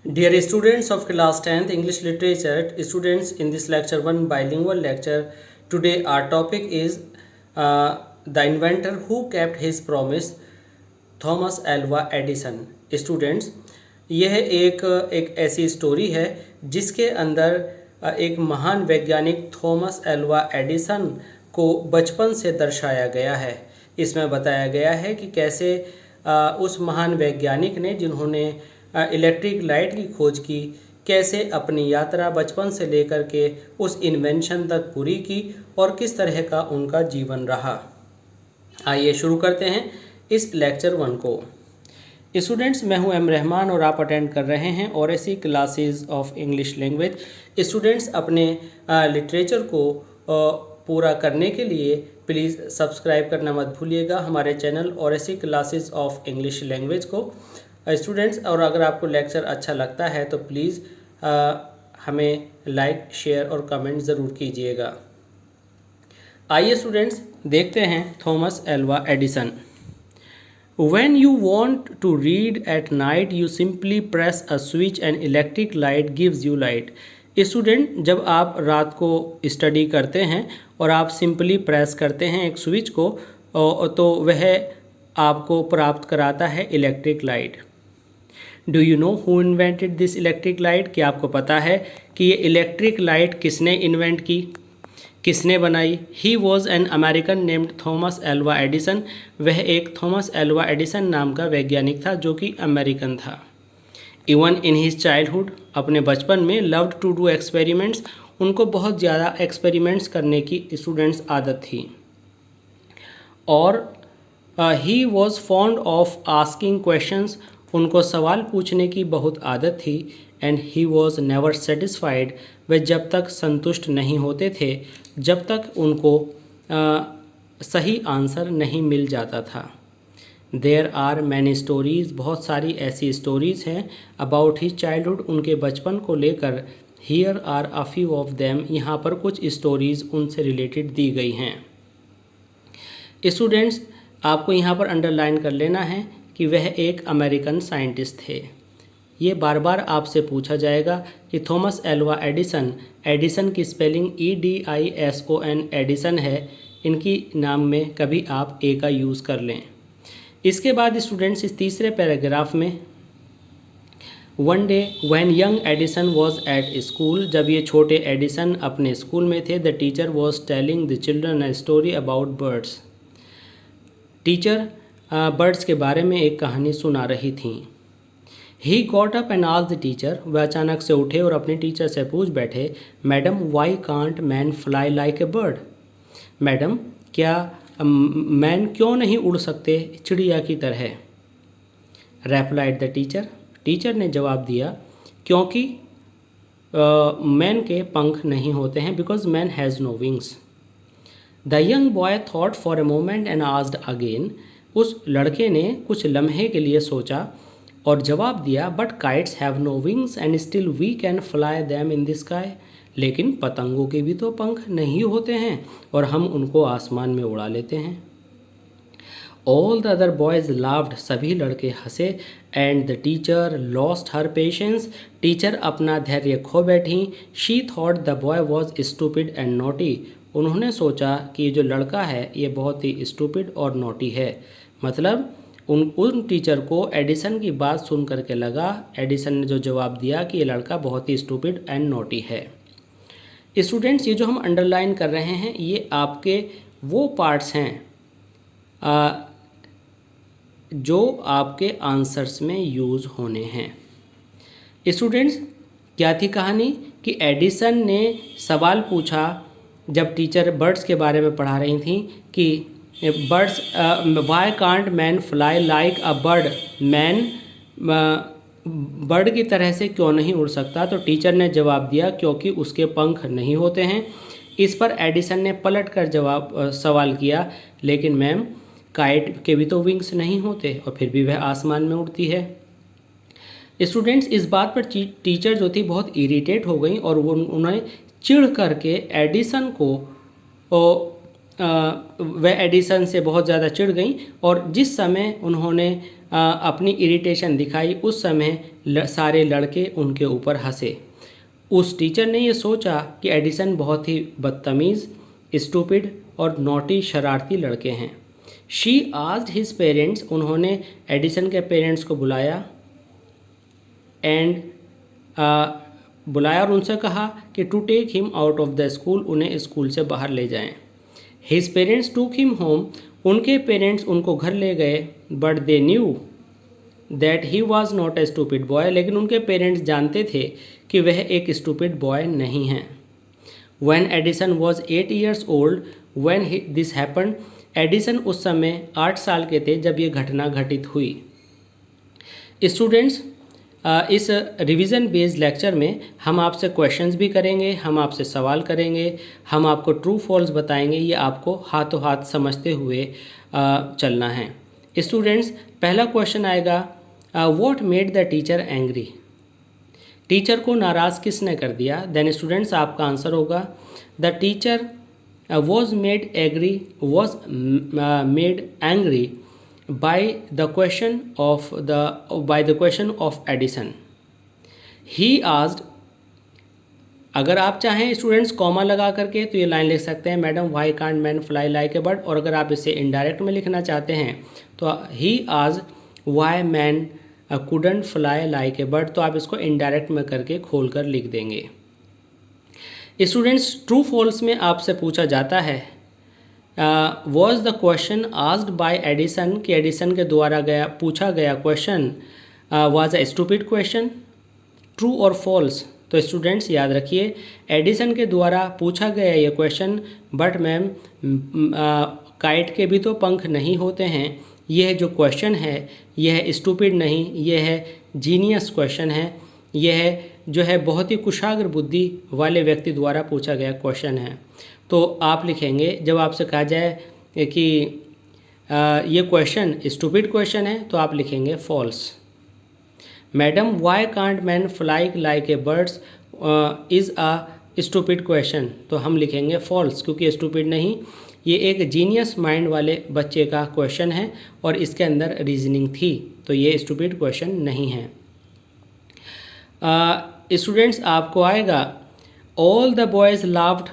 Dear students of class 10th English literature, students in this lecture 1 bilingual lecture, today our topic is the inventor who kept his promise, Thomas Alva Edison. Students, यह एक ऐसी story है जिसके अंदर एक महान वैज्ञानिक Thomas Alva Edison को बचपन से दर्शाया गया है। इसमें बताया गया है कि कैसे उस महान वैज्ञानिक ने, जिन्होंने इलेक्ट्रिक लाइट की खोज की, कैसे अपनी यात्रा बचपन से लेकर के उस इन्वेंशन तक पूरी की और किस तरह का उनका जीवन रहा। आइए शुरू करते हैं इस लेक्चर 1 को। स्टूडेंट्स, मैं हूं एम रहमान और आप अटेंड कर रहे हैं और ऐसी classes of English language. Students, अपने लिटरेचर को पूरा करने के लिए प्लीज़ सब्सक्राइब करना मत भूलिएगा हमारे चैनल और ऐसी क्लासेस ऑफ इंग्लिश लैंग्वेज को। स्टूडेंट्स, और अगर आपको लेक्चर अच्छा लगता है तो प्लीज़ हमें लाइक, शेयर और कमेंट ज़रूर कीजिएगा। आइए स्टूडेंट्स, देखते हैं Thomas Alva Edison. When you want to read at night, you simply press a switch and electric light gives you light. Student, जब आप रात को स्टडी करते हैं और आप सिंपली प्रेस करते हैं एक स्विच को, तो वह आपको प्राप्त कराता है electric light. Do you know who invented this electric light? क्या आपको पता है कि ये इलेक्ट्रिक लाइट किसने इन्वेंट की, किसने बनाई? He was an American named Thomas Alva Edison. वह एक थॉमस एल्वा एडिसन नाम का वैज्ञानिक था जो कि अमेरिकन था। इवन इन हिज चाइल्डहुड, अपने बचपन में, लव्ड टू डू एक्सपेरिमेंट्स, उनको बहुत ज़्यादा एक्सपेरिमेंट्स करने की स्टूडेंट्स आदत थी। और he was fond of asking questions, उनको सवाल पूछने की बहुत आदत थी। And he was never satisfied, वे जब तक संतुष्ट नहीं होते थे जब तक उनको सही आंसर नहीं मिल जाता था। देयर आर मैनी स्टोरीज़, बहुत सारी ऐसी स्टोरीज़ हैं अबाउट हिज चाइल्डहुड, उनके बचपन को लेकर। Here are a few of them, यहाँ पर कुछ स्टोरीज़ उनसे रिलेटेड दी गई हैं। स्टूडेंट्स, आपको यहाँ पर अंडरलाइन कर लेना है कि वह एक अमेरिकन साइंटिस्ट थे। ये बार बार आपसे पूछा जाएगा कि थॉमस एल्वा एडिसन, एडिसन की स्पेलिंग EDISON एडिसन है। इनकी नाम में कभी आप ए का यूज़ कर लें। इसके बाद स्टूडेंट्स, इस तीसरे पैराग्राफ में, one day when young Edison was at school, जब ये छोटे एडिसन अपने स्कूल में थे, the teacher was telling the children a story about birds. Teacher birds के बारे में एक कहानी सुना रही थी। He got up and asked the teacher, वह अचानक से उठे और अपने टीचर से पूछ बैठे, madam why can't man fly like A bird? Madam, क्या मैन क्यों नहीं उड़ सकते चिड़िया की तरह? रेप्लाइड द टीचर, टीचर ने जवाब दिया, क्योंकि मैन के पंख नहीं होते हैं, because man has no wings. The young boy thought for a moment and asked again, उस लड़के ने कुछ लम्हे के लिए सोचा और जवाब दिया, but kites have no wings and still we can fly them in the sky. लेकिन पतंगों के भी तो पंख नहीं होते हैं और हम उनको आसमान में उड़ा लेते हैं। All the other boys laughed, सभी लड़के हंसे। And the teacher lost her patience, teacher अपना धैर्य खो बैठी। She thought the boy was stupid and naughty, उन्होंने सोचा कि ये जो लड़का है ये बहुत ही स्टूपिड और नॉटी है। मतलब उन टीचर को एडिसन की बात सुन करके लगा, एडिसन ने जो जवाब दिया, कि ये लड़का बहुत ही स्टूपिड एंड नॉटी है। स्टूडेंट्स, ये जो हम अंडरलाइन कर रहे हैं ये आपके वो पार्ट्स हैं जो आपके आंसर्स में यूज़ होने हैं। स्टूडेंट्स, क्या थी कहानी कि एडिसन ने सवाल पूछा जब टीचर बर्ड्स के बारे में पढ़ा रही थी कि birds, Y can't man fly like a bird, man bird की तरह से क्यों नहीं उड़ सकता? तो टीचर ने जवाब दिया, क्योंकि उसके पंख नहीं होते हैं। इस पर एडिसन ने पलट कर सवाल किया, लेकिन मैम काइट के भी तो विंग्स नहीं होते और फिर भी वह आसमान में उड़ती है। स्टूडेंट्स, इस बात पर टीचर जो थी बहुत इरिटेट हो गई और वो उन्हें चिढ़ करके एडिसन को वह एडिसन से बहुत ज़्यादा चिढ़ गई। और जिस समय उन्होंने अपनी इरिटेशन दिखाई उस समय सारे लड़के उनके ऊपर हंसे। उस टीचर ने ये सोचा कि एडिसन बहुत ही बदतमीज़, स्टूपिड और नॉटी शरारती लड़के हैं। शी आस्क्ड हिज पेरेंट्स, उन्होंने एडिसन के पेरेंट्स को बुलाया और उनसे कहा कि to take him out of the school, उन्हें स्कूल से बाहर ले जाएं। His parents took him home, उनके पेरेंट्स उनको घर ले गए। But they knew that he was not a stupid boy, लेकिन उनके पेरेंट्स जानते थे कि वह एक स्टूपिड बॉय नहीं है। When Edison was 8 years old when this happened, Edison उस समय 8 साल के थे जब ये घटना घटित हुई। स्टूडेंट्स, इस रिवीजन बेस्ड लेक्चर में हम आपसे क्वेश्चंस भी करेंगे, हम आपसे सवाल करेंगे, हम आपको ट्रू फॉल्स बताएंगे। ये आपको हाथों हाथ समझते हुए चलना है। स्टूडेंट्स, पहला क्वेश्चन आएगा, what made the teacher angry, teacher को नाराज़ किसने कर दिया। देन स्टूडेंट्स आपका आंसर होगा the teacher was made angry by the question of Edison. He asked, अगर आप चाहें स्टूडेंट्स कॉमा लगा करके तो ये लाइन लिख सकते हैं, madam why can't man fly like A bird. और अगर आप इसे इनडायरेक्ट में लिखना चाहते हैं तो he asked Y man couldn't fly like A bird, तो आप इसको इनडायरेक्ट में करके खोल कर लिख देंगे। स्टूडेंट्स, ट्रू फॉल्स में आपसे पूछा जाता है was the question asked by Edison, कि एडिसन के द्वारा पूछा गया question was a stupid question, true और फॉल्स। तो स्टूडेंट्स याद रखिए, एडिसन के द्वारा पूछा गया ये क्वेश्चन, बट मैम काइट के भी तो पंख नहीं होते हैं, यह जो क्वेश्चन है यह स्टूपिड नहीं, यह है जीनियस क्वेश्चन है, यह जो है बहुत ही कुशाग्र बुद्धि वाले व्यक्ति द्वारा पूछा गया क्वेश्चन है। तो आप लिखेंगे, जब आपसे कहा जाए कि ये क्वेश्चन स्टूपिड क्वेश्चन है तो आप लिखेंगे false. Madam why can't man fly like a birds is a stupid question, तो हम लिखेंगे फॉल्स, क्योंकि स्टूपिड नहीं, ये एक जीनियस माइंड वाले बच्चे का क्वेश्चन है और इसके अंदर रीजनिंग थी, तो ये स्टूपिड क्वेश्चन नहीं है। स्टूडेंट्स आपको आएगा all the boys laughed,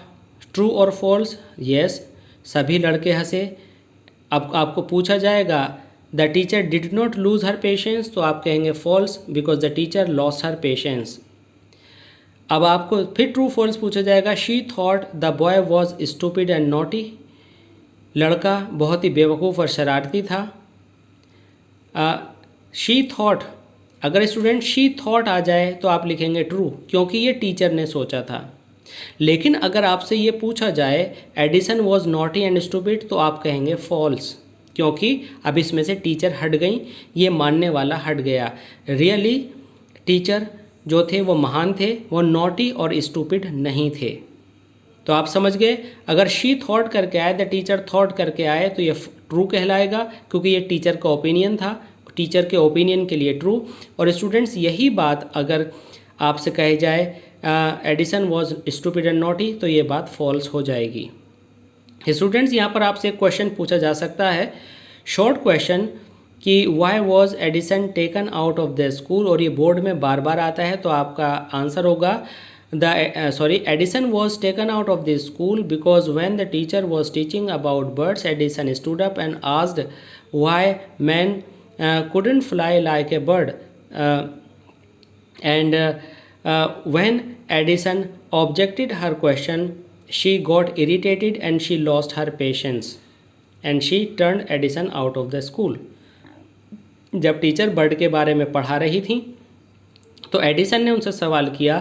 true और फॉल्स। यस, सभी लड़के हंसे। अब आपको पूछा जाएगा the teacher did not lose her patience, तो आप कहेंगे false because the teacher lost her patience. अब आपको फिर ट्रू फॉल्स पूछा जाएगा she thought the boy was stupid and naughty, लड़का बहुत ही बेवकूफ़ और शरारती था। शी थॉट, अगर स्टूडेंट शी थॉट आ जाए तो आप लिखेंगे ट्रू, क्योंकि ये टीचर ने सोचा था। लेकिन अगर आपसे ये पूछा जाए Edison was naughty and stupid, तो आप कहेंगे फॉल्स, क्योंकि अब इसमें से टीचर हट गई, ये मानने वाला हट गया। रियली टीचर जो थे वो महान थे, वो नॉटी और स्टूपिड नहीं थे। तो आप समझ गए, अगर शी थॉट करके आए, द टीचर थॉट करके आए, तो ये ट्रू कहलाएगा, क्योंकि ये टीचर का ओपिनियन था, टीचर के ओपिनियन के लिए ट्रू। और स्टूडेंट्स यही बात अगर आपसे कही जाए Edison was stupid and naughty, तो ये बात फॉल्स हो जाएगी। स्टूडेंट्स यहाँ पर आपसे एक क्वेश्चन पूछा जा सकता है, शॉर्ट क्वेश्चन, कि why was Edison taken out of the school, और ये बोर्ड में बार बार आता है, तो आपका आंसर होगा Edison was taken out of the school because when the teacher was teaching about birds Edison stood up and asked Y man couldn't fly like a bird and when Edison objected her question, she got irritated and she lost her patience and she turned Edison out of the school. जब teacher bird के बारे में पढ़ा रही थी तो Edison ने उनसे सवाल किया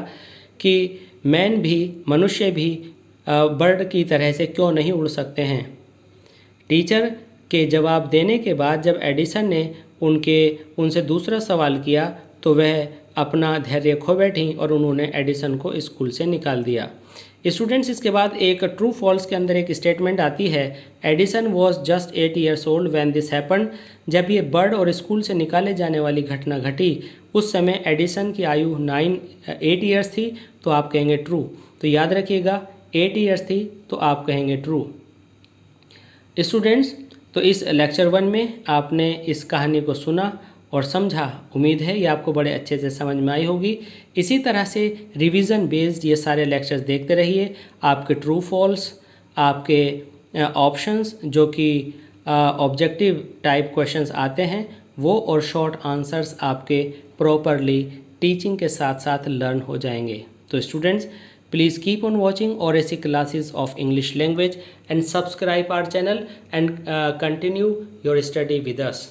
कि मैन भी, मनुष्य भी बर्ड की तरह से क्यों नहीं उड़ सकते हैं। टीचर के जवाब देने के बाद जब एडिसन ने उनसे दूसरा सवाल किया तो वह अपना धैर्य खो बैठी और उन्होंने एडिसन को स्कूल से निकाल दिया। स्टूडेंट्स, इसके बाद एक ट्रू फॉल्स के अंदर एक स्टेटमेंट आती है, Edison was just 8 years old when this happened. जब ये बर्ड और स्कूल से निकाले जाने वाली घटना घटी उस समय एडिसन की आयु 8 years थी, तो आप कहेंगे ट्रू। तो याद रखिएगा 8 years थी तो आप कहेंगे ट्रू। स्टूडेंट्स, तो इस लेक्चर 1 में आपने इस कहानी को सुना और समझा। उम्मीद है ये आपको बड़े अच्छे से समझ में आई होगी। इसी तरह से रिवीजन बेस्ड ये सारे लेक्चर्स देखते रहिए। आपके ट्रू फॉल्स, आपके ऑप्शंस जो कि ऑब्जेक्टिव टाइप क्वेश्चंस आते हैं वो, और शॉर्ट आंसर्स आपके प्रॉपरली टीचिंग के साथ साथ लर्न हो जाएंगे। तो students, please keep on watching RSC classes of English language and subscribe our channel and continue your study with us.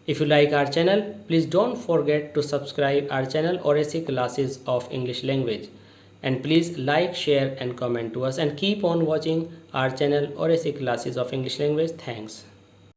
If you like our channel, please don't forget to subscribe our channel RSC classes of English language, and please like, share and comment to us, and keep on watching our channel RSC classes of English language. Thanks.